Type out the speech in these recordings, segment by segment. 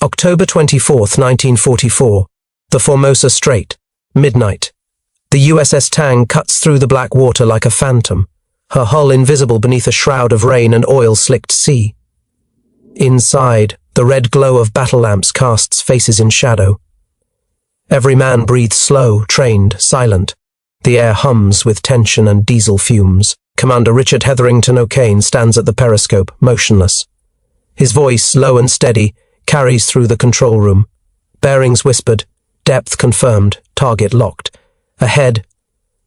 October 24th, 1944. The Formosa Strait. Midnight. The USS Tang cuts through the black water like a phantom, her hull invisible beneath a shroud of rain and oil-slicked sea. Inside, the red glow of battle lamps casts faces in shadow. Every man breathes slow, trained, silent. The air hums with tension and diesel fumes. Commander Richard Hetherington O'Kane stands at the periscope, motionless. His voice, low and steady, carries through the control room. Bearings whispered, depth confirmed, target locked. Ahead,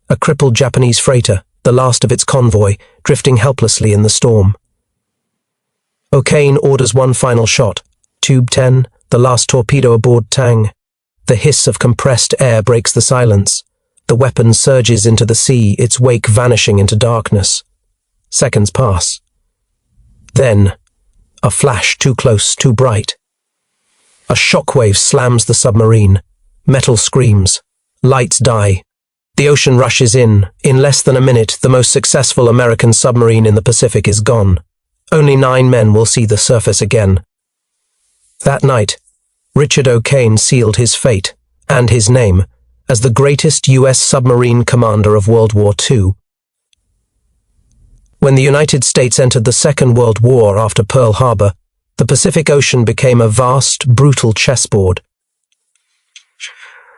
a crippled Japanese freighter, the last of its convoy, drifting helplessly in the storm. O'Kane orders one final shot. Tube 10, the last torpedo aboard Tang. The hiss of compressed air breaks the silence. The weapon surges into the sea, its wake vanishing into darkness. Seconds pass. Then, a flash too close, too bright. A shockwave slams the submarine. Metal screams. Lights die. The ocean rushes in. In less than a minute, the most successful American submarine in the Pacific is gone. Only 9 men will see the surface again. That night, Richard O'Kane sealed his fate, and his name, as the greatest U.S. submarine commander of World War II. When the United States entered the Second World War after Pearl Harbor, the Pacific Ocean became a vast, brutal chessboard.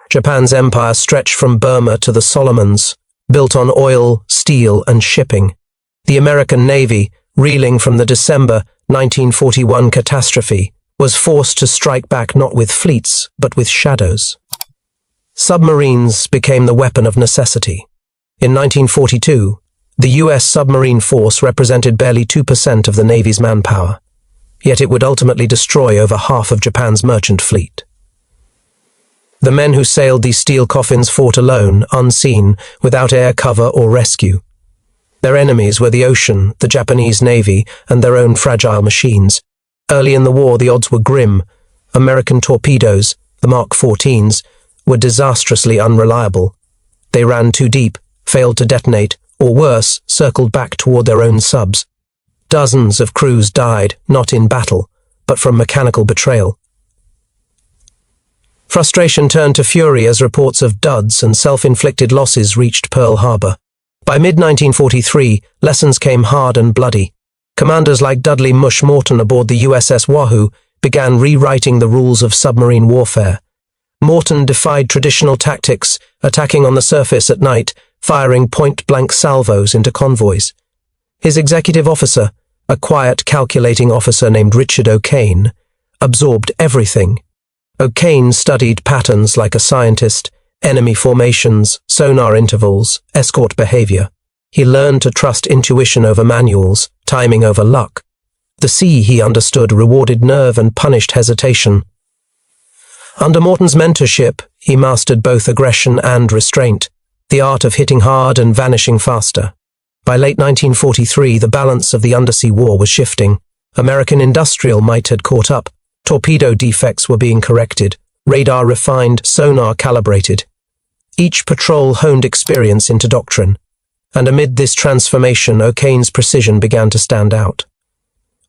Japan's empire stretched from Burma to the Solomons, built on oil, steel, and shipping. The American Navy, reeling from the December 1941 catastrophe, was forced to strike back not with fleets, but with shadows. Submarines became the weapon of necessity. In 1942, the U.S. submarine force represented barely 2% of the Navy's manpower, yet it would ultimately destroy over half of Japan's merchant fleet. The men who sailed these steel coffins fought alone, unseen, without air cover or rescue. Their enemies were the ocean, the Japanese Navy, and their own fragile machines. Early in the war, the odds were grim. American torpedoes, the Mark 14s, were disastrously unreliable. They ran too deep, failed to detonate, or worse, circled back toward their own subs. Dozens of crews died, not in battle, but from mechanical betrayal. Frustration turned to fury as reports of duds and self-inflicted losses reached Pearl Harbor. By mid-1943, lessons came hard and bloody. Commanders like Dudley Mush Morton aboard the USS Wahoo began rewriting the rules of submarine warfare. Morton defied traditional tactics, attacking on the surface at night, firing point-blank salvos into convoys. His executive officer, a quiet, calculating officer named Richard O'Kane, absorbed everything. O'Kane studied patterns like a scientist, enemy formations, sonar intervals, escort behavior. He learned to trust intuition over manuals, timing over luck. The sea, he understood, rewarded nerve and punished hesitation. Under Morton's mentorship, he mastered both aggression and restraint, the art of hitting hard and vanishing faster. By late 1943, the balance of the undersea war was shifting. American industrial might had caught up. Torpedo defects were being corrected, radar refined, sonar calibrated. Each patrol honed experience into doctrine, and amid this transformation, O'Kane's precision began to stand out.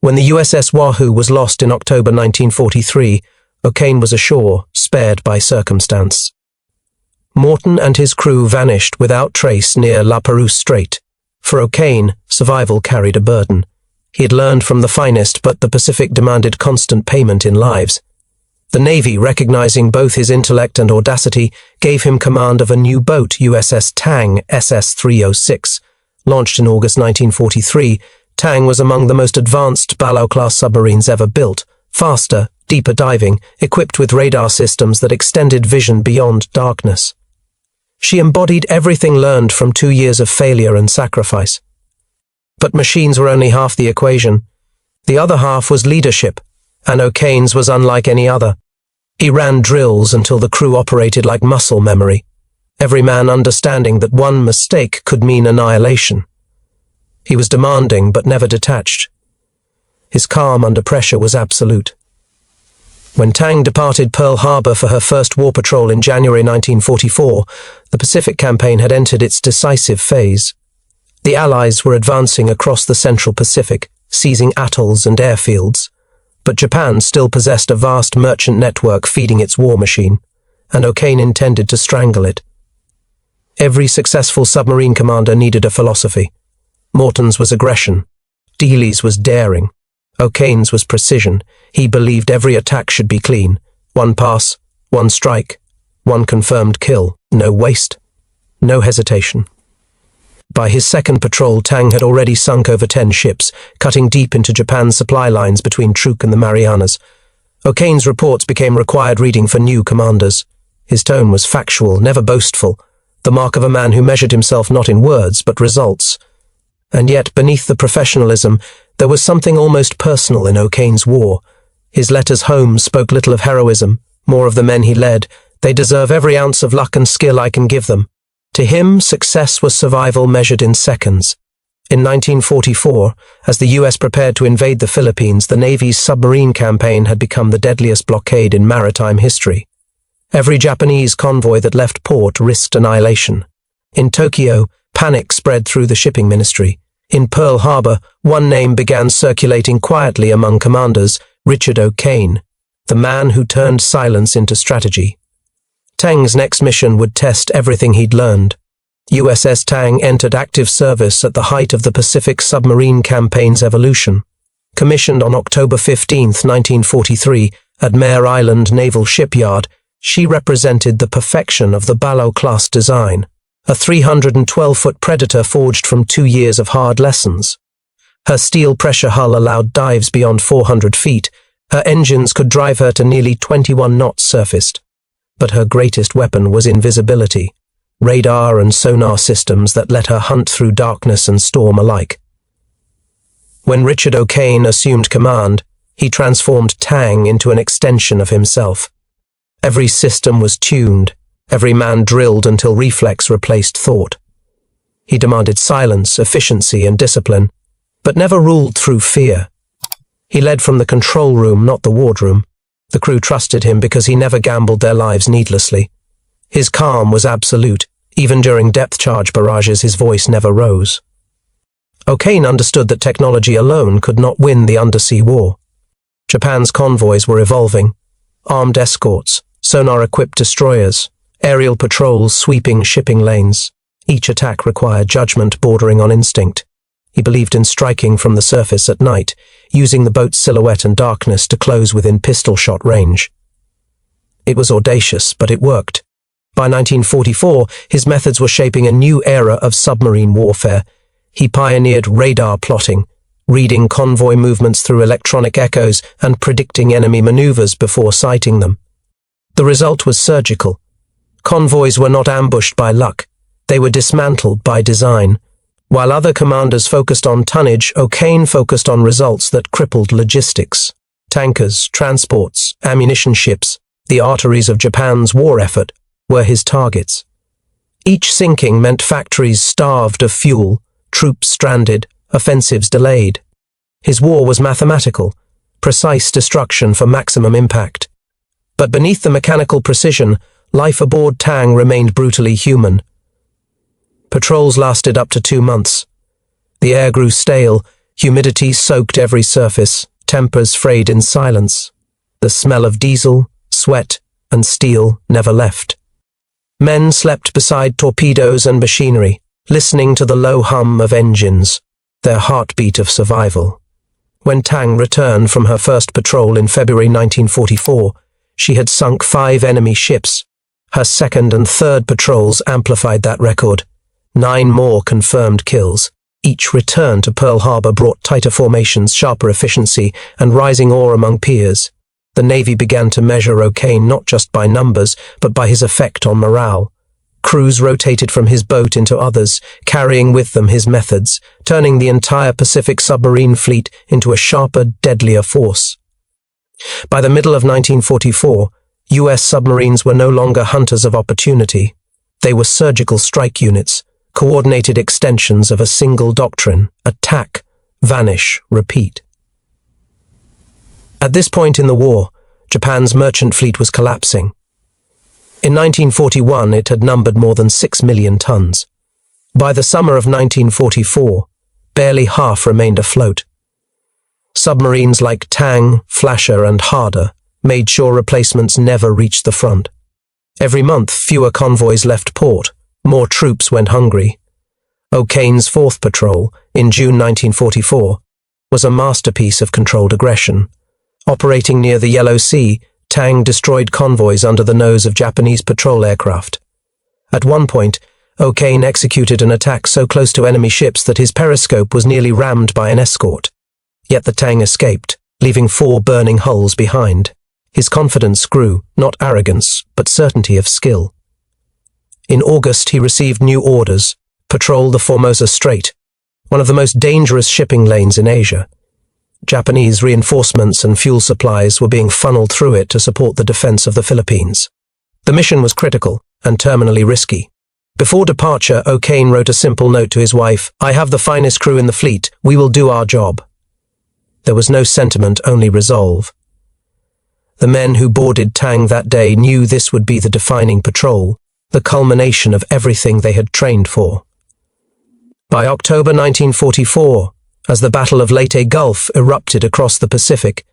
When the USS Wahoo was lost in October 1943, O'Kane was ashore, spared by circumstance. Morton and his crew vanished without trace near La Perouse Strait. For O'Kane, survival carried a burden. He had learned from the finest, but the Pacific demanded constant payment in lives. The Navy, recognizing both his intellect and audacity, gave him command of a new boat, USS Tang SS-306. Launched in August 1943, Tang was among the most advanced Ballot-class submarines ever built, faster, deeper diving, equipped with radar systems that extended vision beyond darkness. She embodied everything learned from 2 years of failure and sacrifice. But machines were only half the equation. The other half was leadership, and O'Kane's was unlike any other. He ran drills until the crew operated like muscle memory, every man understanding that one mistake could mean annihilation. He was demanding but never detached. His calm under pressure was absolute. When Tang departed Pearl Harbor for her first war patrol in January 1944, the Pacific campaign had entered its decisive phase. The Allies were advancing across the Central Pacific, seizing atolls and airfields. But Japan still possessed a vast merchant network feeding its war machine, and O'Kane intended to strangle it. Every successful submarine commander needed a philosophy. Morton's was aggression. Dealey's was daring. O'Kane's was precision. He believed every attack should be clean. One pass, one strike, one confirmed kill. No waste, no hesitation. By his second patrol, Tang had already sunk over 10 ships, cutting deep into Japan's supply lines between Truk and the Marianas. O'Kane's reports became required reading for new commanders. His tone was factual, never boastful, the mark of a man who measured himself not in words, but results. And yet, beneath the professionalism, there was something almost personal in O'Kane's war. His letters home spoke little of heroism, more of the men he led. They deserve every ounce of luck and skill I can give them. To him, success was survival measured in seconds. In 1944, as the US prepared to invade the Philippines, the Navy's submarine campaign had become the deadliest blockade in maritime history. Every Japanese convoy that left port risked annihilation. In Tokyo, panic spread through the shipping ministry. In Pearl Harbor, one name began circulating quietly among commanders: Richard O'Kane, the man who turned silence into strategy. Tang's next mission would test everything he'd learned. USS Tang entered active service at the height of the Pacific submarine campaign's evolution. Commissioned on October 15, 1943, at Mare Island Naval Shipyard, she represented the perfection of the Balo-class design, a 312-foot Predator forged from 2 years of hard lessons. Her steel pressure hull allowed dives beyond 400 feet. Her engines could drive her to nearly 21 knots surfaced. But her greatest weapon was invisibility, radar and sonar systems that let her hunt through darkness and storm alike. When Richard O'Kane assumed command, he transformed Tang into an extension of himself. Every system was tuned, every man drilled until reflex replaced thought. He demanded silence, efficiency, and discipline, but never ruled through fear. He led from the control room, not the wardroom. The crew trusted him because he never gambled their lives needlessly. His calm was absolute. Even during depth charge barrages, his voice never rose. O'Kane understood that technology alone could not win the undersea war. Japan's convoys were evolving. Armed escorts, sonar-equipped destroyers, aerial patrols sweeping shipping lanes. Each attack required judgment bordering on instinct. He believed in striking from the surface at night, using the boat's silhouette and darkness to close within pistol-shot range. It was audacious, but it worked. By 1944, his methods were shaping a new era of submarine warfare. He pioneered radar plotting, reading convoy movements through electronic echoes and predicting enemy maneuvers before sighting them. The result was surgical. Convoys were not ambushed by luck. They were dismantled by design. While other commanders focused on tonnage, O'Kane focused on results that crippled logistics. Tankers, transports, ammunition ships, the arteries of Japan's war effort, were his targets. Each sinking meant factories starved of fuel, troops stranded, offensives delayed. His war was mathematical, precise destruction for maximum impact. But beneath the mechanical precision, life aboard Tang remained brutally human. Patrols lasted up to 2 months. The air grew stale, humidity soaked every surface, tempers frayed in silence. The smell of diesel, sweat, and steel never left. Men slept beside torpedoes and machinery, listening to the low hum of engines, their heartbeat of survival. When Tang returned from her first patrol in February 1944, she had sunk 5 enemy ships. Her second and third patrols amplified that record. 9 more confirmed kills. Each return to Pearl Harbor brought tighter formations, sharper efficiency, and rising awe among peers. The Navy began to measure O'Kane not just by numbers, but by his effect on morale. Crews rotated from his boat into others, carrying with them his methods, turning the entire Pacific submarine fleet into a sharper, deadlier force. By the middle of 1944, US submarines were no longer hunters of opportunity. They were surgical strike units, coordinated extensions of a single doctrine: attack, vanish, repeat. At this point in the war, Japan's merchant fleet was collapsing. In 1941, it had numbered more than 6 million tons. By the summer of 1944, barely half remained afloat. Submarines like Tang, Flasher, and Harder made sure replacements never reached the front. Every month, fewer convoys left port, more troops went hungry. O'Kane's 4th Patrol, in June 1944, was a masterpiece of controlled aggression. Operating near the Yellow Sea, Tang destroyed convoys under the nose of Japanese patrol aircraft. At one point, O'Kane executed an attack so close to enemy ships that his periscope was nearly rammed by an escort. Yet the Tang escaped, leaving 4 burning hulls behind. His confidence grew, not arrogance, but certainty of skill. In August, he received new orders: patrol the Formosa Strait, one of the most dangerous shipping lanes in Asia. Japanese reinforcements and fuel supplies were being funneled through it to support the defense of the Philippines. The mission was critical and terminally risky. Before departure, O'Kane wrote a simple note to his wife: "I have the finest crew in the fleet. We will do our job." There was no sentiment, only resolve. The men who boarded Tang that day knew this would be the defining patrol, the culmination of everything they had trained for. By October 1944, as the Battle of Leyte Gulf erupted across the Pacific,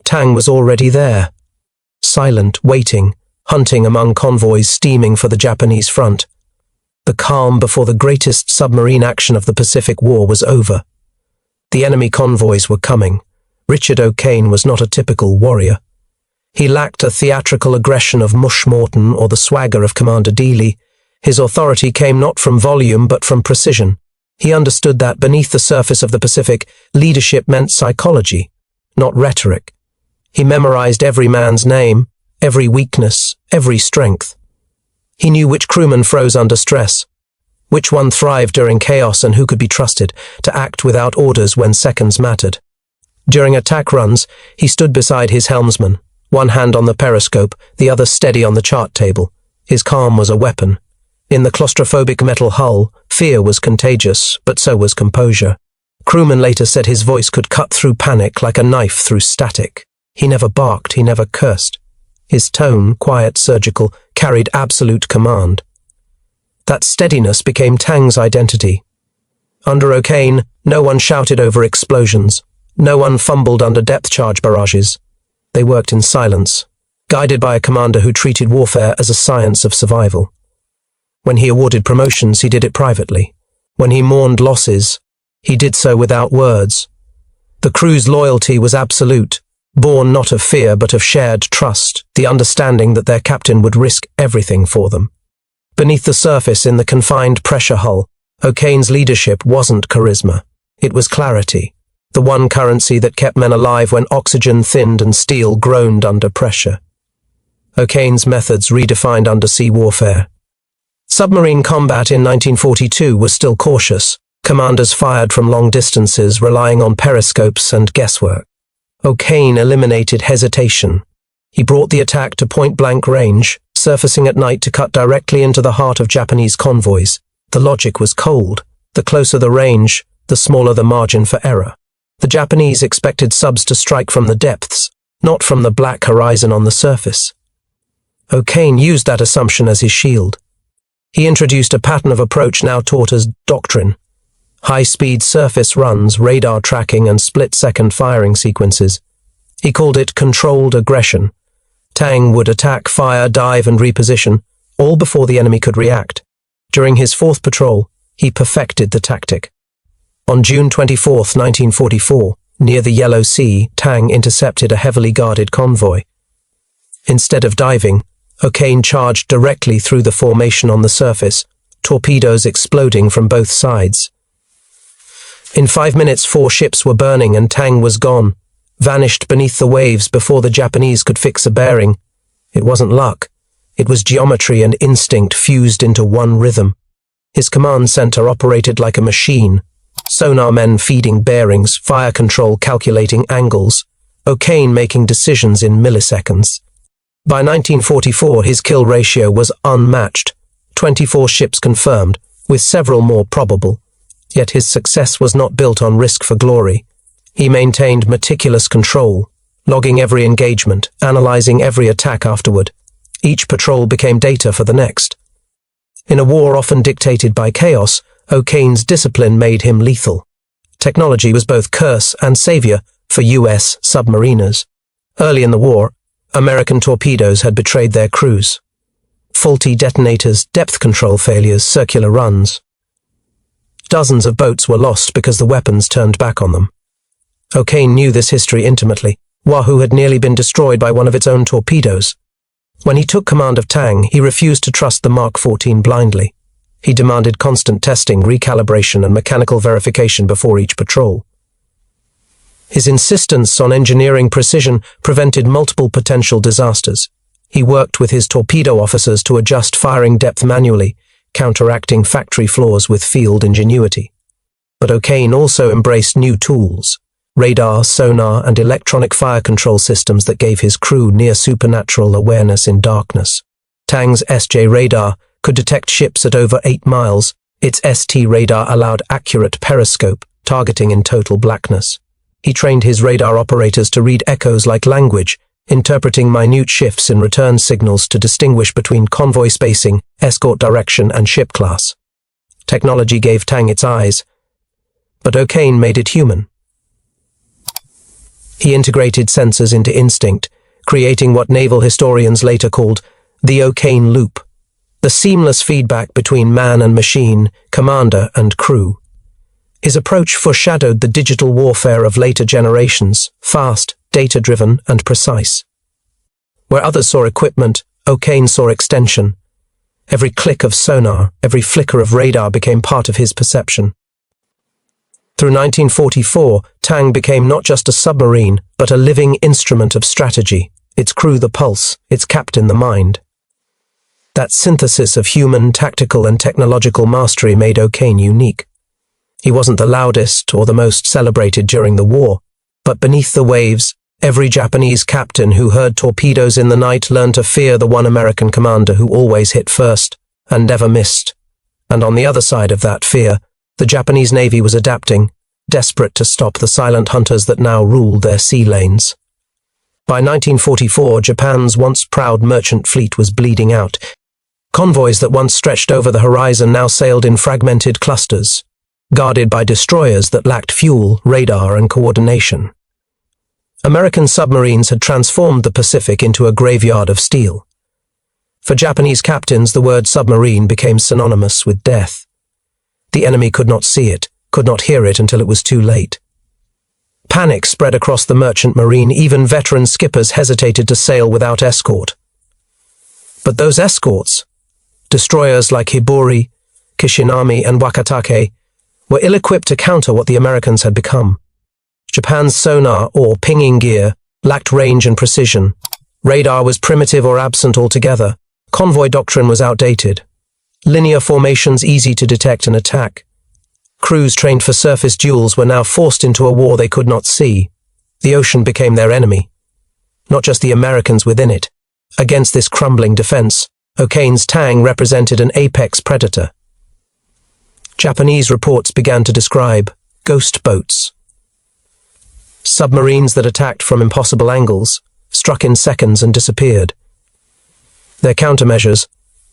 Tang was already there, silent, waiting, hunting among convoys steaming for the Japanese front. The calm before the greatest submarine action of the Pacific War was over. The enemy convoys were coming. Richard O'Kane was not a typical warrior. He lacked a theatrical aggression of Mush Morton or the swagger of Commander Dealey. His authority came not from volume but from precision. He understood that beneath the surface of the Pacific, leadership meant psychology, not rhetoric. He memorized every man's name, every weakness, every strength. He knew which crewman froze under stress, which one thrived during chaos, and who could be trusted to act without orders when seconds mattered. During attack runs, he stood beside his helmsman, one hand on the periscope, the other steady on the chart table. His calm was a weapon. In the claustrophobic metal hull, fear was contagious, but so was composure. Crewmen later said his voice could cut through panic like a knife through static. He never barked, he never cursed. His tone, quiet, surgical, carried absolute command. That steadiness became Tang's identity. Under O'Kane, no one shouted over explosions. No one fumbled under depth charge barrages. They worked in silence, guided by a commander who treated warfare as a science of survival. When he awarded promotions, he did it privately. When he mourned losses, he did so without words. The crew's loyalty was absolute, born not of fear but of shared trust, the understanding that their captain would risk everything for them. Beneath the surface, in the confined pressure hull, O'Kane's leadership wasn't charisma. It was clarity, the one currency that kept men alive when oxygen thinned and steel groaned under pressure. O'Kane's methods redefined undersea warfare. Submarine combat in 1942 was still cautious. Commanders fired from long distances, relying on periscopes and guesswork. O'Kane eliminated hesitation. He brought the attack to point-blank range, surfacing at night to cut directly into the heart of Japanese convoys. The logic was cold. The closer the range, the smaller the margin for error. The Japanese expected subs to strike from the depths, not from the black horizon on the surface. O'Kane used that assumption as his shield. He introduced a pattern of approach now taught as doctrine: high-speed surface runs, radar tracking, and split-second firing sequences. He called it controlled aggression. Tang would attack, fire, dive, and reposition, all before the enemy could react. During his 4th patrol, he perfected the tactic. On June 24, 1944, near the Yellow Sea, Tang intercepted a heavily guarded convoy. Instead of diving, O'Kane charged directly through the formation on the surface, torpedoes exploding from both sides. In 5 minutes, 4 ships were burning and Tang was gone, vanished beneath the waves before the Japanese could fix a bearing. It wasn't luck. It was geometry and instinct fused into one rhythm. His command center operated like a machine, sonar men feeding bearings, fire control calculating angles, O'Kane making decisions in milliseconds. By 1944, his kill ratio was unmatched, 24 ships confirmed, with several more probable. Yet his success was not built on risk for glory. He maintained meticulous control, logging every engagement, analyzing every attack afterward. Each patrol became data for the next. In a war often dictated by chaos, O'Kane's discipline made him lethal. technology was both curse and savior for U.S. submariners. Early in the war, American torpedoes had betrayed their crews. Faulty detonators, depth control failures, circular runs. Dozens of boats were lost because the weapons turned back on them. O'Kane knew this history intimately. Wahoo had nearly been destroyed by one of its own torpedoes. When he took command of Tang, he refused to trust the Mark 14 blindly. He demanded constant testing, recalibration, and mechanical verification before each patrol. His insistence on engineering precision prevented multiple potential disasters. He worked with his torpedo officers to adjust firing depth manually, counteracting factory flaws with field ingenuity. But O'Kane also embraced new tools: radar, sonar, and electronic fire control systems that gave his crew near-supernatural awareness in darkness. Tang's SJ radar could detect ships at over 8 miles. Its ST radar allowed accurate periscope targeting in total blackness. He trained his radar operators to read echoes like language, interpreting minute shifts in return signals to distinguish between convoy spacing, escort direction, and ship class. Technology gave Tang its eyes, but O'Kane made it human. He integrated sensors into instinct, creating what naval historians later called the O'Kane loop, the seamless feedback between man and machine, commander and crew. His approach foreshadowed the digital warfare of later generations, fast, data-driven, and precise. Where others saw equipment, O'Kane saw extension. Every click of sonar, every flicker of radar became part of his perception. Through 1944, Tang became not just a submarine, but a living instrument of strategy, its crew the pulse, its captain the mind. That synthesis of human, tactical, and technological mastery made O'Kane unique. He wasn't the loudest or the most celebrated during the war, but beneath the waves, every Japanese captain who heard torpedoes in the night learned to fear the one American commander who always hit first and never missed. And on the other side of that fear, the Japanese Navy was adapting, desperate to stop the silent hunters that now ruled their sea lanes. By 1944, Japan's once proud merchant fleet was bleeding out. Convoys that once stretched over the horizon now sailed in fragmented clusters, guarded by destroyers that lacked fuel, radar, and coordination. American submarines had transformed the Pacific into a graveyard of steel. For Japanese captains, the word submarine became synonymous with death. The enemy could not see it, could not hear it until it was too late. Panic spread across the merchant marine. Even veteran skippers hesitated to sail without escort. But those escorts, destroyers like Hibori, Kishinami, and Wakatake, were ill-equipped to counter what the Americans had become. Japan's sonar, or pinging gear, lacked range and precision. Radar was primitive or absent altogether. Convoy doctrine was outdated. Linear formations easy to detect and attack. Crews trained for surface duels were now forced into a war they could not see. The ocean became their enemy, not just the Americans within it. Against this crumbling defense, O'Kane's Tang represented an apex predator. Japanese reports began to describe ghost boats. Submarines that attacked from impossible angles, struck in seconds and disappeared. Their countermeasures,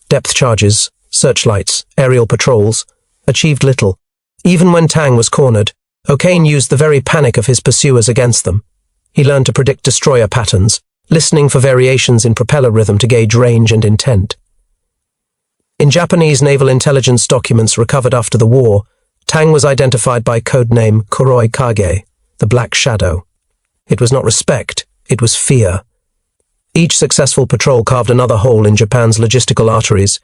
depth charges, searchlights, aerial patrols, achieved little. Even when Tang was cornered, O'Kane used the very panic of his pursuers against them. He learned to predict destroyer patterns, listening for variations in propeller rhythm to gauge range and intent. In Japanese naval intelligence documents recovered after the war, Tang was identified by codename Kuroi Kage, the Black Shadow. It was not respect, it was fear. Each successful patrol carved another hole in Japan's logistical arteries.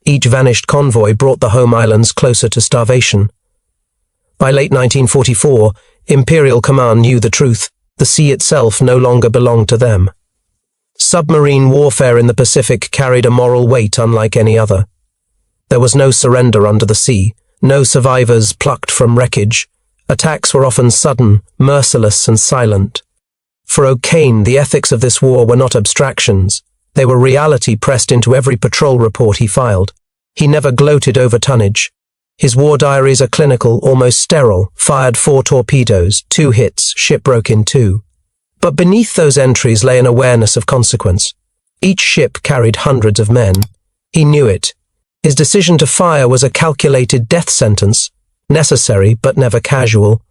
Each vanished convoy brought the home islands closer to starvation. By late 1944, Imperial Command knew the truth. The sea itself no longer belonged to them. Submarine warfare in the Pacific carried a moral weight unlike any other. There was no surrender under the sea, no survivors plucked from wreckage. Attacks were often sudden, merciless, and silent. For O'Kane, the ethics of this war were not abstractions. They were reality pressed into every patrol report he filed. He never gloated over tonnage. His war diaries are clinical, almost sterile. Fired 4 torpedoes, 2 hits, ship broke in 2. But beneath those entries lay an awareness of consequence. Each ship carried hundreds of men. He knew it. His decision to fire was a calculated death sentence, necessary but never casual.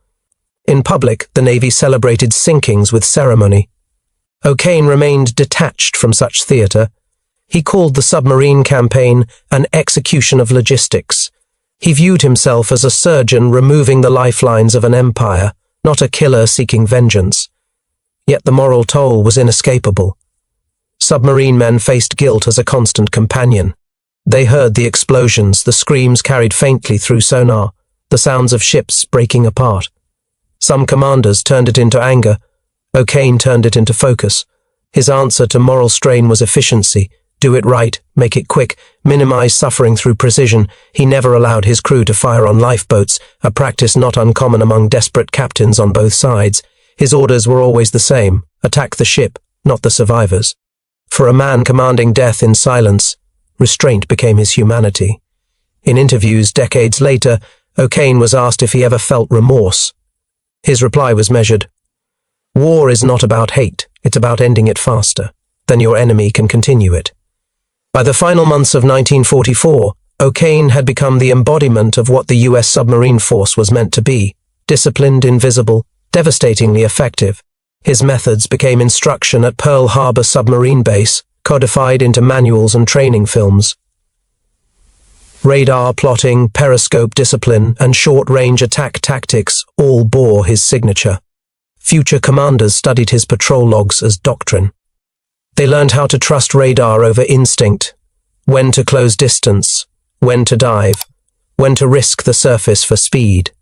In public, the Navy celebrated sinkings with ceremony. O'Kane remained detached from such theatre. He called the submarine campaign an execution of logistics. He viewed himself as a surgeon removing the lifelines of an empire, not a killer seeking vengeance. Yet the moral toll was inescapable. Submarine men faced guilt as a constant companion. They heard the explosions, the screams carried faintly through sonar, the sounds of ships breaking apart. Some commanders turned it into anger. O'Kane turned it into focus. His answer to moral strain was efficiency. Do it right, make it quick, minimize suffering through precision. He never allowed his crew to fire on lifeboats, a practice not uncommon among desperate captains on both sides. His orders were always the same: attack the ship, not the survivors. For a man commanding death in silence, restraint became his humanity. In interviews decades later, O'Kane was asked if he ever felt remorse. His reply was measured. War is not about hate, it's about ending it faster than your enemy can continue it. By the final months of 1944, O'Kane had become the embodiment of what the US submarine force was meant to be: disciplined, invisible, devastatingly effective. His methods became instruction at Pearl Harbor submarine base, codified into manuals and training films. Radar plotting, periscope discipline, and short-range attack tactics all bore his signature. Future commanders studied his patrol logs as doctrine. They learned how to trust radar over instinct, when to close distance, when to dive, when to risk the surface for speed.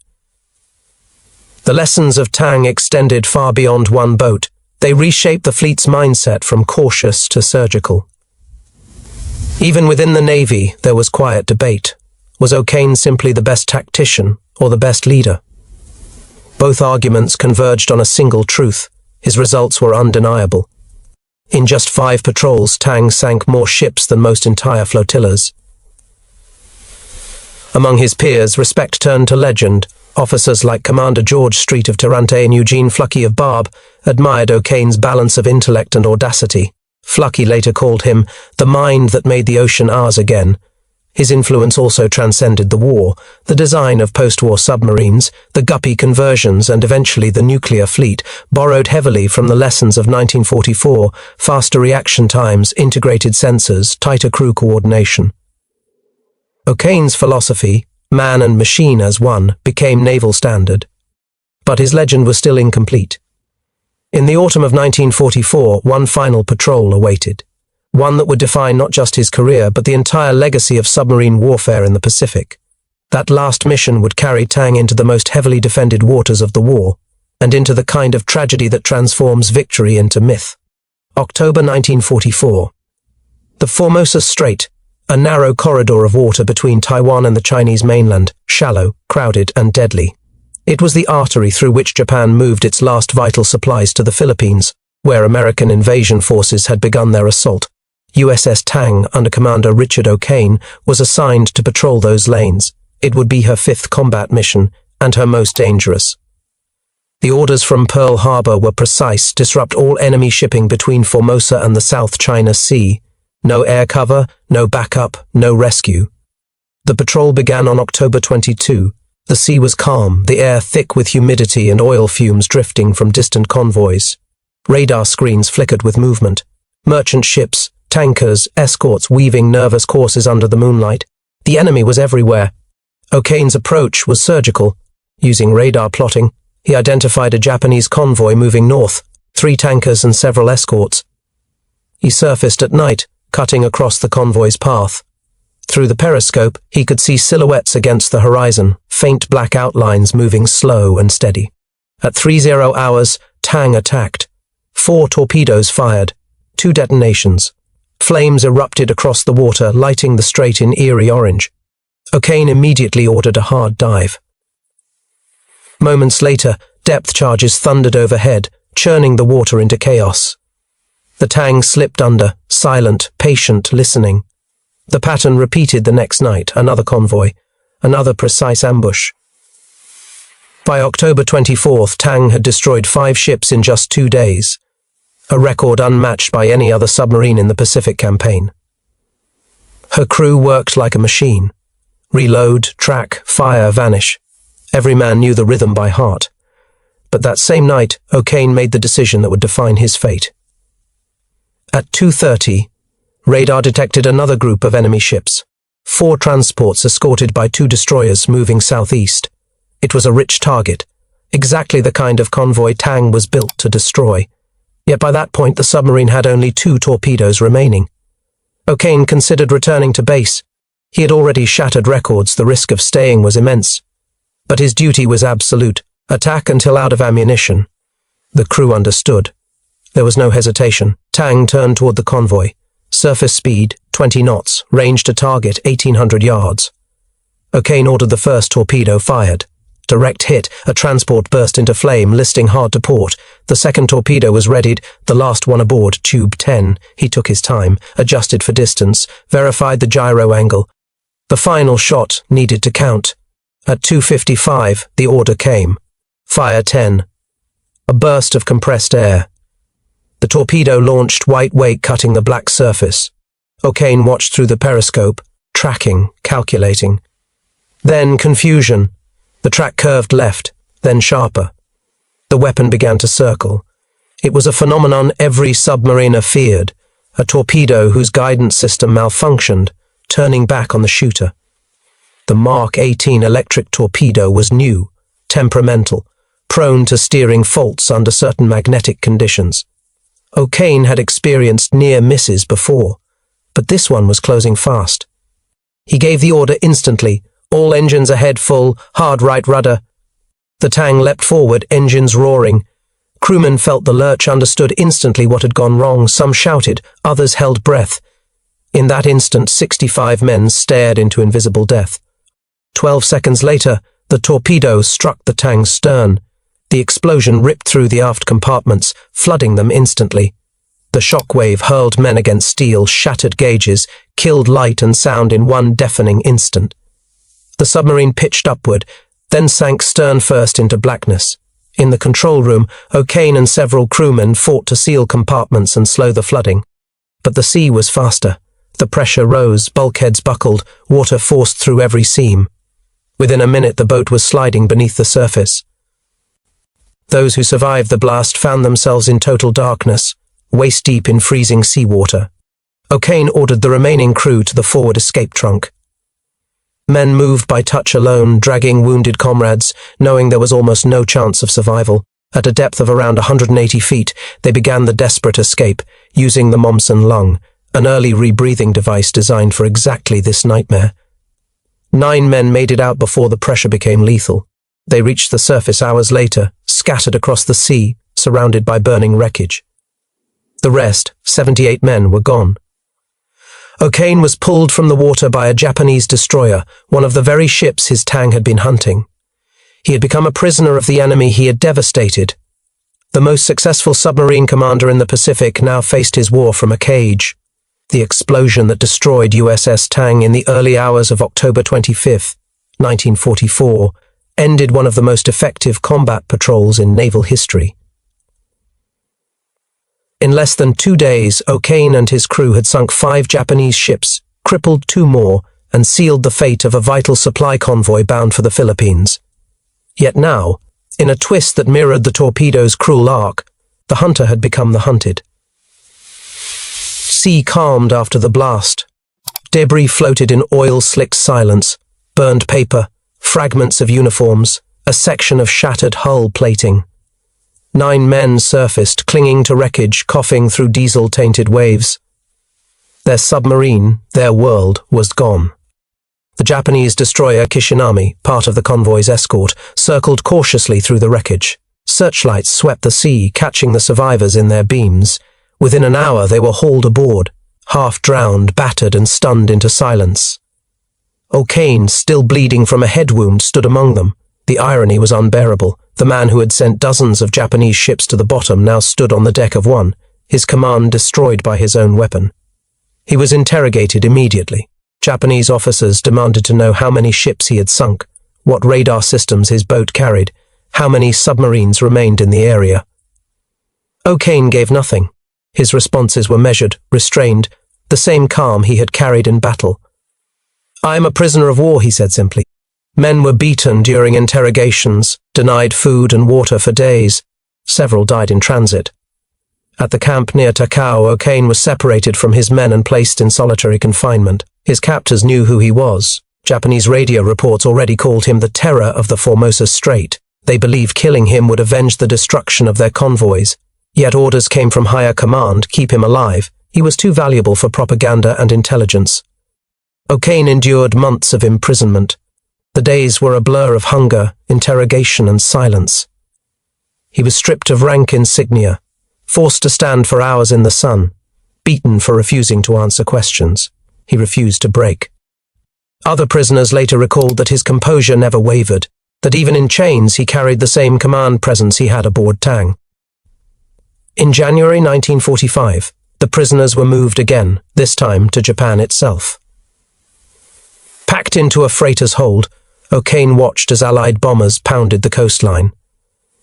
The lessons of Tang extended far beyond one boat. They reshaped the fleet's mindset from cautious to surgical. Even within the Navy, there was quiet debate. Was O'Kane simply the best tactician or the best leader? Both arguments converged on a single truth: his results were undeniable. In just 5 patrols, Tang sank more ships than most entire flotillas. Among his peers, respect turned to legend. Officers like Commander George Street of Tarrante and Eugene Fluckey of Barb admired O'Kane's balance of intellect and audacity. Fluckey later called him the mind that made the ocean ours again. His influence also transcended the war. The design of post-war submarines, the Guppy conversions, and eventually the nuclear fleet borrowed heavily from the lessons of 1944: faster reaction times, integrated sensors, tighter crew coordination. O'Kane's philosophy, man and machine as one, became naval standard. But his legend was still incomplete. In the autumn of 1944, one final patrol awaited. One that would define not just his career, but the entire legacy of submarine warfare in the Pacific. That last mission would carry Tang into the most heavily defended waters of the war, and into the kind of tragedy that transforms victory into myth. October 1944. The Formosa Strait, a narrow corridor of water between Taiwan and the Chinese mainland, shallow, crowded, and deadly. It was the artery through which Japan moved its last vital supplies to the Philippines, where American invasion forces had begun their assault. USS Tang, under Commander Richard O'Kane, was assigned to patrol those lanes. It would be her 5th combat mission, and her most dangerous. The orders from Pearl Harbor were precise: disrupt all enemy shipping between Formosa and the South China Sea. No air cover, no backup, no rescue. The patrol began on October 22. The sea was calm, the air thick with humidity and oil fumes drifting from distant convoys. Radar screens flickered with movement. Merchant ships, tankers, escorts weaving nervous courses under the moonlight. The enemy was everywhere. O'Kane's approach was surgical. Using radar plotting, he identified a Japanese convoy moving north, 3 tankers and several escorts. He surfaced at night, cutting across the convoy's path. Through the periscope, he could see silhouettes against the horizon, faint black outlines moving slow and steady. At 30 hours, Tang attacked. 4 torpedoes fired, 2 detonations. Flames erupted across the water, lighting the strait in eerie orange. O'Kane immediately ordered a hard dive. Moments later, depth charges thundered overhead, churning the water into chaos. The Tang slipped under, silent, patient, listening. The pattern repeated the next night: another convoy, another precise ambush. By October 24th, Tang had destroyed 5 ships in just 2 days, a record unmatched by any other submarine in the Pacific campaign. Her crew worked like a machine. Reload, track, fire, vanish. Every man knew the rhythm by heart. But that same night, O'Kane made the decision that would define his fate. At 2:30, radar detected another group of enemy ships. 4 transports escorted by 2 destroyers moving southeast. It was a rich target, exactly the kind of convoy Tang was built to destroy. Yet by that point the submarine had only 2 torpedoes remaining. O'Kane considered returning to base. He had already shattered records, the risk of staying was immense. But his duty was absolute, attack until out of ammunition. The crew understood. There was no hesitation. Tang turned toward the convoy. Surface speed, 20 knots, range to target 1,800 yards. O'Kane ordered the first torpedo fired. Direct hit, a transport burst into flame, listing hard to port. The second torpedo was readied, the last one aboard, tube 10. He took his time, adjusted for distance, verified the gyro angle. The final shot needed to count. At 2:55, the order came. Fire 10. A burst of compressed air. The torpedo launched, white wake cutting the black surface. O'Kane watched through the periscope, tracking, calculating. Then confusion. The track curved left, then sharper. The weapon began to circle. It was a phenomenon every submariner feared, a torpedo whose guidance system malfunctioned, turning back on the shooter. The Mark 18 electric torpedo was new, temperamental, prone to steering faults under certain magnetic conditions. O'Kane had experienced near misses before, but this one was closing fast. He gave the order instantly, all engines ahead full, hard right rudder. The Tang leapt forward, engines roaring. Crewmen felt the lurch, understood instantly what had gone wrong. Some shouted, others held breath. In that instant, 65 men stared into invisible death. 12 seconds later, the torpedo struck the Tang's stern. The explosion ripped through the aft compartments, flooding them instantly. The shockwave hurled men against steel, shattered gauges, killed light and sound in one deafening instant. The submarine pitched upward, then sank stern first into blackness. In the control room, O'Kane and several crewmen fought to seal compartments and slow the flooding. But the sea was faster. The pressure rose, bulkheads buckled, water forced through every seam. Within a minute, the boat was sliding beneath the surface. Those who survived the blast found themselves in total darkness, waist-deep in freezing seawater. O'Kane ordered the remaining crew to the forward escape trunk. Men moved by touch alone, dragging wounded comrades, knowing there was almost no chance of survival. At a depth of around 180 feet, they began the desperate escape, using the Momsen lung, an early rebreathing device designed for exactly this nightmare. 9 men made it out before the pressure became lethal. They reached the surface hours later, scattered across the sea, surrounded by burning wreckage. The rest, 78 men, were gone. O'Kane was pulled from the water by a Japanese destroyer, one of the very ships his Tang had been hunting. He had become a prisoner of the enemy he had devastated. The most successful submarine commander in the Pacific now faced his war from a cage. The explosion that destroyed USS Tang in the early hours of October 25, 1944, ended one of the most effective combat patrols in naval history. In less than 2 days, O'Kane and his crew had sunk 5 Japanese ships, crippled 2 more, and sealed the fate of a vital supply convoy bound for the Philippines. Yet now, in a twist that mirrored the torpedo's cruel arc, the hunter had become the hunted. Sea calmed after the blast. Debris floated in oil-slicked silence, burned paper, fragments of uniforms, a section of shattered hull plating. 9 men surfaced, clinging to wreckage, coughing through diesel-tainted waves. Their submarine, their world, was gone. The Japanese destroyer Kishinami, part of the convoy's escort, circled cautiously through the wreckage. Searchlights swept the sea, catching the survivors in their beams. Within an hour they were hauled aboard, half-drowned, battered and stunned into silence. O'Kane, still bleeding from a head wound, stood among them. The irony was unbearable. The man who had sent dozens of Japanese ships to the bottom now stood on the deck of one, his command destroyed by his own weapon. He was interrogated immediately. Japanese officers demanded to know how many ships he had sunk, what radar systems his boat carried, how many submarines remained in the area. O'Kane gave nothing. His responses were measured, restrained, the same calm he had carried in battle. "I am a prisoner of war," he said simply. Men were beaten during interrogations, denied food and water for days. Several died in transit. At the camp near Takao, O'Kane was separated from his men and placed in solitary confinement. His captors knew who he was. Japanese radio reports already called him the terror of the Formosa Strait. They believed killing him would avenge the destruction of their convoys. Yet orders came from higher command, keep him alive. He was too valuable for propaganda and intelligence. O'Kane endured months of imprisonment. The days were a blur of hunger, interrogation, and silence. He was stripped of rank insignia, forced to stand for hours in the sun, beaten for refusing to answer questions. He refused to break. Other prisoners later recalled that his composure never wavered, that even in chains he carried the same command presence he had aboard Tang. In January 1945, the prisoners were moved again, this time to Japan itself. Packed into a freighter's hold, O'Kane watched as Allied bombers pounded the coastline.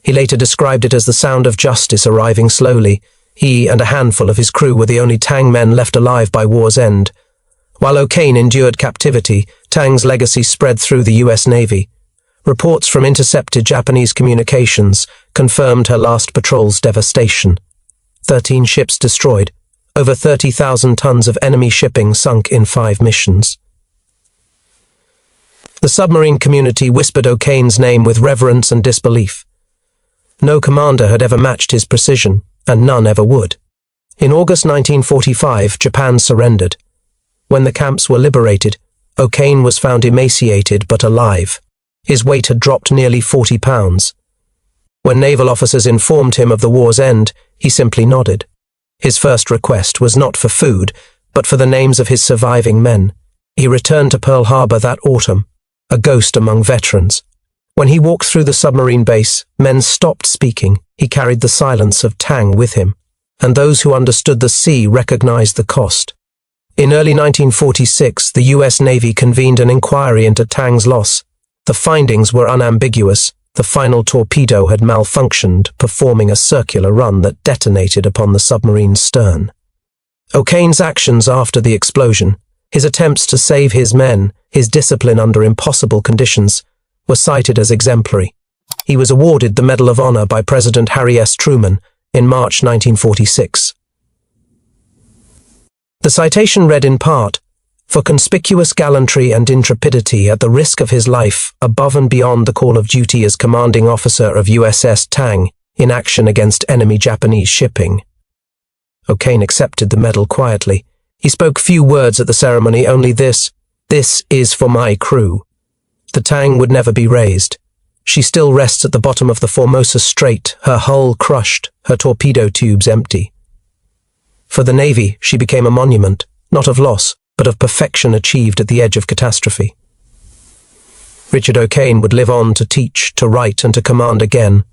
He later described it as the sound of justice arriving slowly. He and a handful of his crew were the only Tang men left alive by war's end. While O'Kane endured captivity, Tang's legacy spread through the US Navy. Reports from intercepted Japanese communications confirmed her last patrol's devastation. 13 ships destroyed, over 30,000 tons of enemy shipping sunk in 5 missions. The submarine community whispered O'Kane's name with reverence and disbelief. No commander had ever matched his precision, and none ever would. In August 1945, Japan surrendered. When the camps were liberated, O'Kane was found emaciated but alive. His weight had dropped nearly 40 pounds. When naval officers informed him of the war's end, he simply nodded. His first request was not for food, but for the names of his surviving men. He returned to Pearl Harbor that autumn, a ghost among veterans. When he walked through the submarine base, men stopped speaking. He carried the silence of Tang with him, and those who understood the sea recognized the cost. In early 1946, the US Navy convened an inquiry into Tang's loss. The findings were unambiguous. The final torpedo had malfunctioned, performing a circular run that detonated upon the submarine's stern. O'Kane's actions after the explosion, his attempts to save his men, his discipline under impossible conditions, were cited as exemplary. He was awarded the Medal of Honor by President Harry S. Truman in March 1946. The citation read in part, "For conspicuous gallantry and intrepidity at the risk of his life above and beyond the call of duty as commanding officer of USS Tang in action against enemy Japanese shipping." O'Kane accepted the medal quietly. He spoke few words at the ceremony, only this is for my crew. The Tang would never be raised. She still rests at the bottom of the Formosa Strait, her hull crushed, her torpedo tubes empty. For the Navy, she became a monument, not of loss, but of perfection achieved at the edge of catastrophe. Richard O'Kane would live on to teach, to write, and to command again.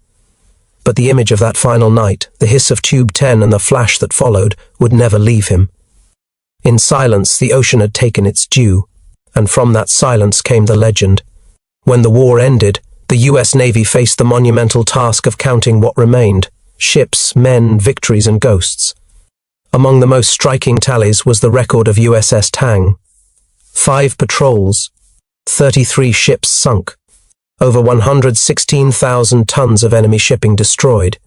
But the image of that final night, the hiss of Tube 10 and the flash that followed, would never leave him. In silence, the ocean had taken its due, and from that silence came the legend. When the war ended, the US Navy faced the monumental task of counting what remained: ships, men, victories, and ghosts. Among the most striking tallies was the record of USS Tang. 5 patrols, 33 ships sunk, over 116,000 tons of enemy shipping destroyed.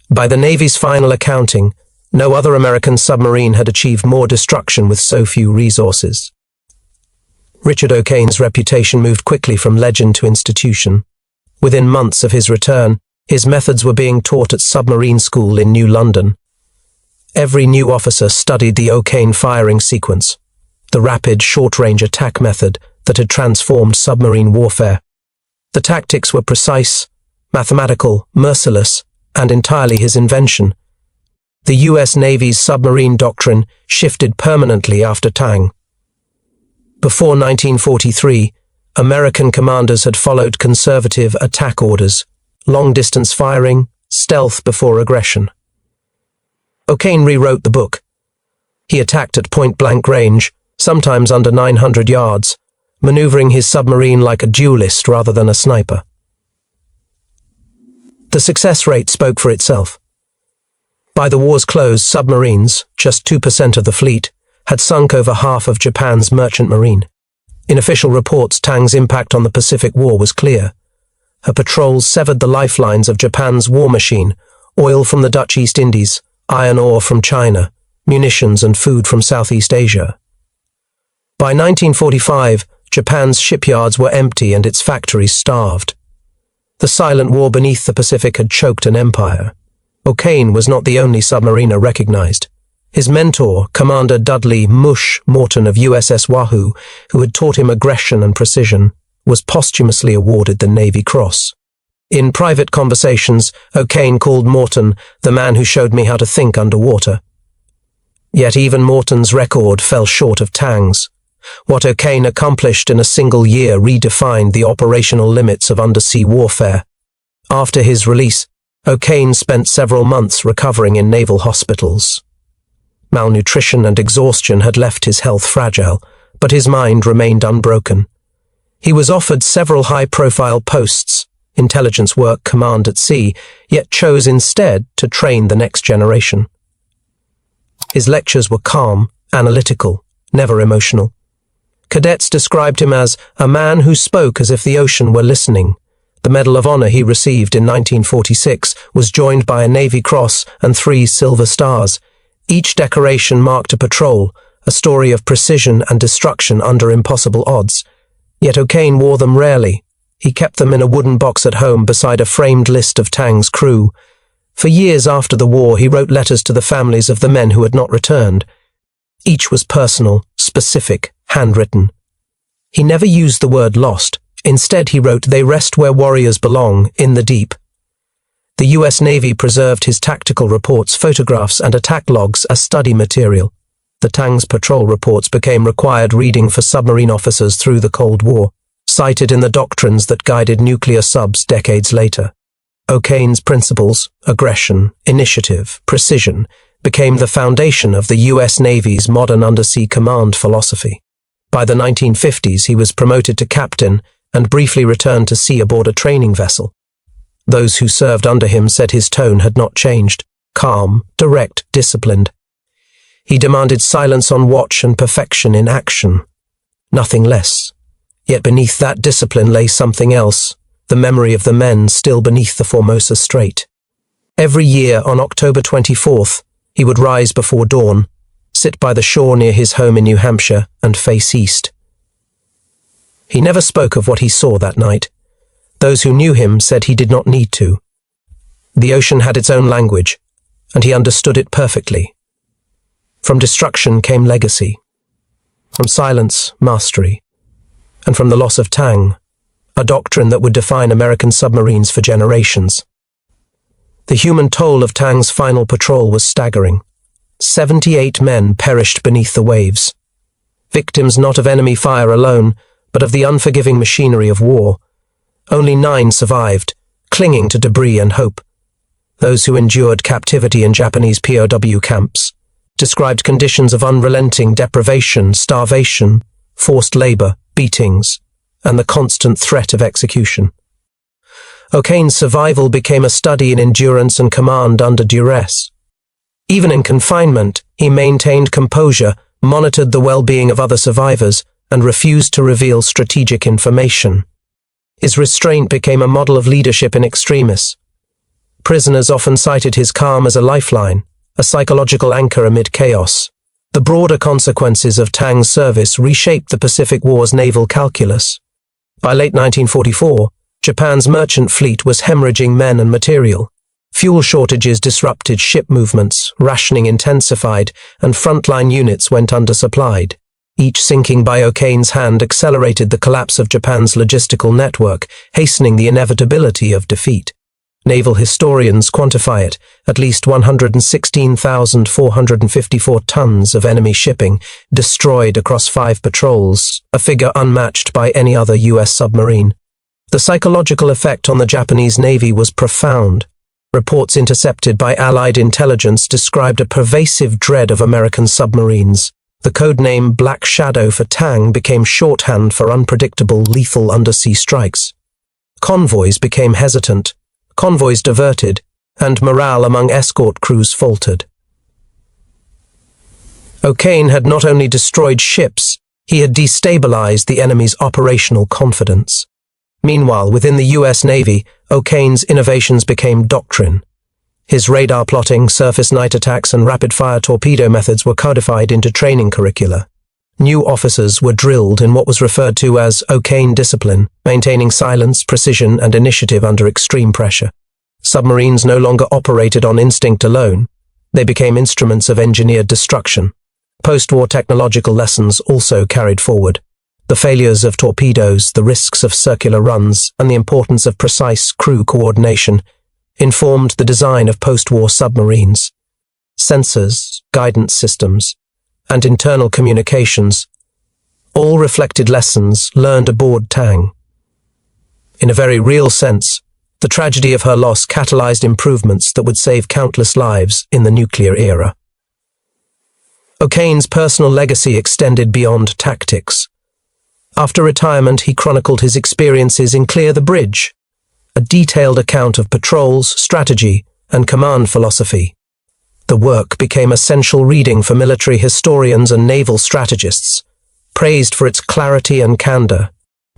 By the Navy's final accounting, no other American submarine had achieved more destruction with so few resources. Richard O'Kane's reputation moved quickly from legend to institution. Within months of his return, his methods were being taught at submarine school in New London. Every new officer studied the O'Kane firing sequence, the rapid short-range attack method that had transformed submarine warfare. The tactics were precise, mathematical, merciless, and entirely his invention. The US Navy's submarine doctrine shifted permanently after Tang. Before 1943, American commanders had followed conservative attack orders, long-distance firing, stealth before aggression. O'Kane rewrote the book. He attacked at point-blank range, sometimes under 900 yards, maneuvering his submarine like a duelist rather than a sniper. The success rate spoke for itself. By the war's close, submarines, just 2% of the fleet, had sunk over half of Japan's merchant marine. In official reports, Tang's impact on the Pacific War was clear. Her patrols severed the lifelines of Japan's war machine, oil from the Dutch East Indies, iron ore from China, munitions and food from Southeast Asia. By 1945, Japan's shipyards were empty and its factories starved. The silent war beneath the Pacific had choked an empire. O'Kane was not the only submariner recognized. His mentor, Commander Dudley "Mush" Morton of USS Wahoo, who had taught him aggression and precision, was posthumously awarded the Navy Cross. In private conversations, O'Kane called Morton the man who showed me how to think underwater. Yet even Morton's record fell short of Tang's. What O'Kane accomplished in a single year redefined the operational limits of undersea warfare. After his release, O'Kane spent several months recovering in naval hospitals. Malnutrition and exhaustion had left his health fragile, but his mind remained unbroken. He was offered several high-profile posts, intelligence work, command at sea, yet chose instead to train the next generation. His lectures were calm, analytical, never emotional. Cadets described him as a man who spoke as if the ocean were listening. The Medal of Honor he received in 1946 was joined by a Navy Cross and 3 Silver Stars. Each decoration marked a patrol, a story of precision and destruction under impossible odds. Yet O'Kane wore them rarely. He kept them in a wooden box at home beside a framed list of Tang's crew. For years after the war, he wrote letters to the families of the men who had not returned. Each was personal, specific, handwritten. He never used the word lost. Instead, he wrote, "They rest where warriors belong, in the deep." The U.S. Navy preserved his tactical reports, photographs, and attack logs as study material. The Tang's patrol reports became required reading for submarine officers through the Cold War, cited in the doctrines that guided nuclear subs decades later. O'Kane's principles, aggression, initiative, precision, became the foundation of the U.S. Navy's modern undersea command philosophy. By the 1950s, he was promoted to captain and briefly returned to sea aboard a training vessel. Those who served under him said his tone had not changed, calm, direct, disciplined. He demanded silence on watch and perfection in action. Nothing less. Yet beneath that discipline lay something else, the memory of the men still beneath the Formosa Strait. Every year on October 24th, he would rise before dawn, sit by the shore near his home in New Hampshire, and face east. He never spoke of what he saw that night. Those who knew him said he did not need to. The ocean had its own language, and he understood it perfectly. From destruction came legacy. From silence, mastery. And from the loss of Tang, a doctrine that would define American submarines for generations. The human toll of Tang's final patrol was staggering. 78 men perished beneath the waves. Victims not of enemy fire alone, but of the unforgiving machinery of war. Only 9 survived, clinging to debris and hope. Those who endured captivity in Japanese POW camps described conditions of unrelenting deprivation, starvation, forced labor, beatings, and the constant threat of execution. O'Kane's survival became a study in endurance and command under duress. Even in confinement, he maintained composure, monitored the well-being of other survivors, and refused to reveal strategic information. His restraint became a model of leadership in extremis. Prisoners often cited his calm as a lifeline, a psychological anchor amid chaos. The broader consequences of Tang's service reshaped the Pacific War's naval calculus. By late 1944, Japan's merchant fleet was hemorrhaging men and material. Fuel shortages disrupted ship movements, rationing intensified, and frontline units went undersupplied. Each sinking by O'Kane's hand accelerated the collapse of Japan's logistical network, hastening the inevitability of defeat. Naval historians quantify it, at least 116,454 tons of enemy shipping destroyed across 5 patrols, a figure unmatched by any other U.S. submarine. The psychological effect on the Japanese Navy was profound. Reports intercepted by Allied intelligence described a pervasive dread of American submarines. The codename Black Shadow for Tang became shorthand for unpredictable, lethal undersea strikes. Convoys became hesitant, convoys diverted, and morale among escort crews faltered. O'Kane had not only destroyed ships, He had destabilized the enemy's operational confidence. Meanwhile, within the US Navy, O'Kane's innovations became doctrine. His radar plotting, surface night attacks, and rapid-fire torpedo methods were codified into training curricula. New officers were drilled in what was referred to as O'Kane discipline, maintaining silence, precision, and initiative under extreme pressure. Submarines no longer operated on instinct alone. They became instruments of engineered destruction. Post-war technological lessons also carried forward. The failures of torpedoes, the risks of circular runs, and the importance of precise crew coordination informed the design of post-war submarines. Sensors, guidance systems, and internal communications all reflected lessons learned aboard Tang. In a very real sense, the tragedy of her loss catalyzed improvements that would save countless lives in the nuclear era. O'Kane's personal legacy extended beyond tactics. After retirement, he chronicled his experiences in Clear the Bridge, a detailed account of patrols, strategy, and command philosophy. The work became essential reading for military historians and naval strategists, praised for its clarity and candor.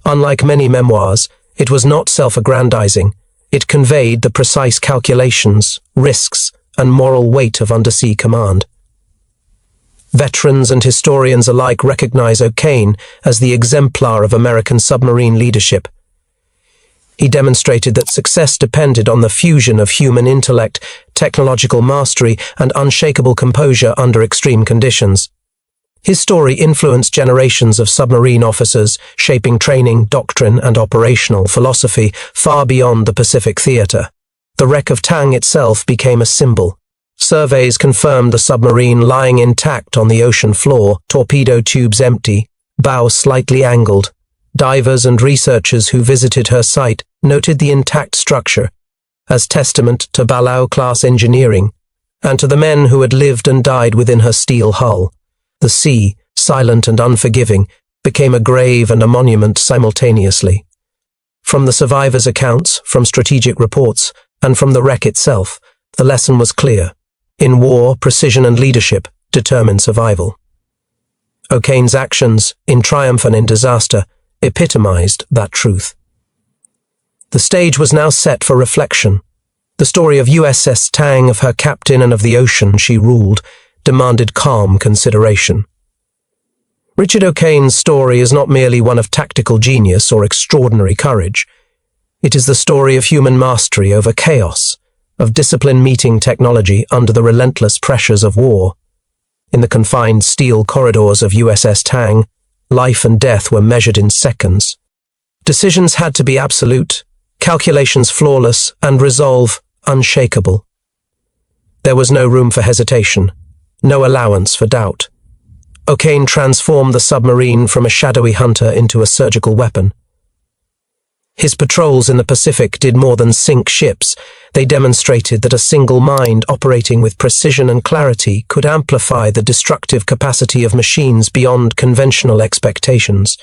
Unlike many memoirs, it was not self-aggrandizing. It conveyed the precise calculations, risks, and moral weight of undersea command. Veterans and historians alike recognize O'Kane as the exemplar of American submarine leadership. He demonstrated that success depended on the fusion of human intellect, technological mastery, and unshakable composure under extreme conditions. His story influenced generations of submarine officers, shaping training, doctrine, and operational philosophy far beyond the Pacific theater. The wreck of Tang itself became a symbol. Surveys confirmed the submarine lying intact on the ocean floor, torpedo tubes empty, bow slightly angled. Divers and researchers who visited her site noted the intact structure as testament to Balao-class engineering and to the men who had lived and died within her steel hull. The sea, silent and unforgiving, became a grave and a monument simultaneously. From the survivors' accounts, from strategic reports, and from the wreck itself, the lesson was clear. In war, precision and leadership determine survival. O'Kane's actions, in triumph and in disaster, epitomized that truth. The stage was now set for reflection. The story of USS Tang, of her captain and of the ocean she ruled, demanded calm consideration. Richard O'Kane's story is not merely one of tactical genius or extraordinary courage. It is the story of human mastery over chaos, of discipline meeting technology under the relentless pressures of war. In the confined steel corridors of USS Tang, life and death were measured in seconds. Decisions had to be absolute, calculations flawless, and resolve unshakable. There was no room for hesitation, no allowance for doubt. O'Kane transformed the submarine from a shadowy hunter into a surgical weapon. His patrols in the Pacific did more than sink ships. They demonstrated that a single mind operating with precision and clarity could amplify the destructive capacity of machines beyond conventional expectations.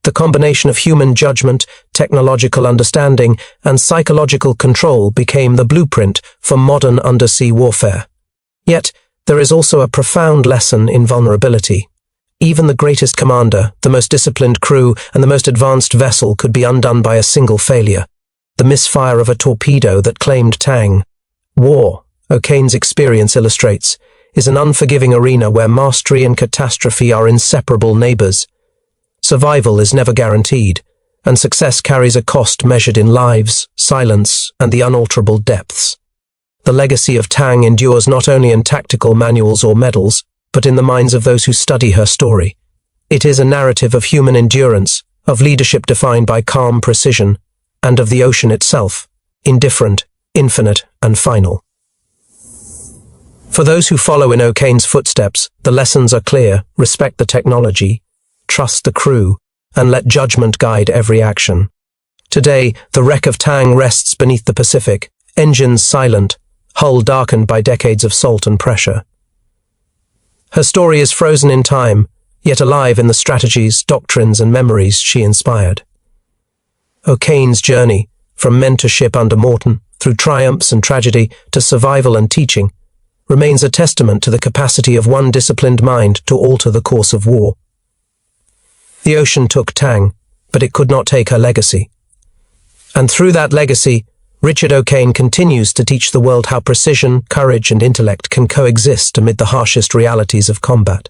The combination of human judgment, technological understanding, and psychological control became the blueprint for modern undersea warfare. Yet, there is also a profound lesson in vulnerability. Even the greatest commander, the most disciplined crew, and the most advanced vessel could be undone by a single failure. The misfire of a torpedo that claimed Tang. War, O'Kane's experience illustrates, is an unforgiving arena where mastery and catastrophe are inseparable neighbors. Survival is never guaranteed, and success carries a cost measured in lives, silence, and the unalterable depths. The legacy of Tang endures not only in tactical manuals or medals, but in the minds of those who study her story. It is a narrative of human endurance, of leadership defined by calm precision, and of the ocean itself, indifferent, infinite, and final. For those who follow in O'Kane's footsteps, the lessons are clear: respect the technology, trust the crew, and let judgment guide every action. Today, the wreck of Tang rests beneath the Pacific, engines silent, hull darkened by decades of salt and pressure. Her story is frozen in time, yet alive in the strategies, doctrines, and memories she inspired. O'Kane's journey, from mentorship under Morton, through triumphs and tragedy, to survival and teaching, remains a testament to the capacity of one disciplined mind to alter the course of war. The ocean took Tang, but it could not take her legacy. And through that legacy, Richard O'Kane continues to teach the world how precision, courage, and intellect can coexist amid the harshest realities of combat.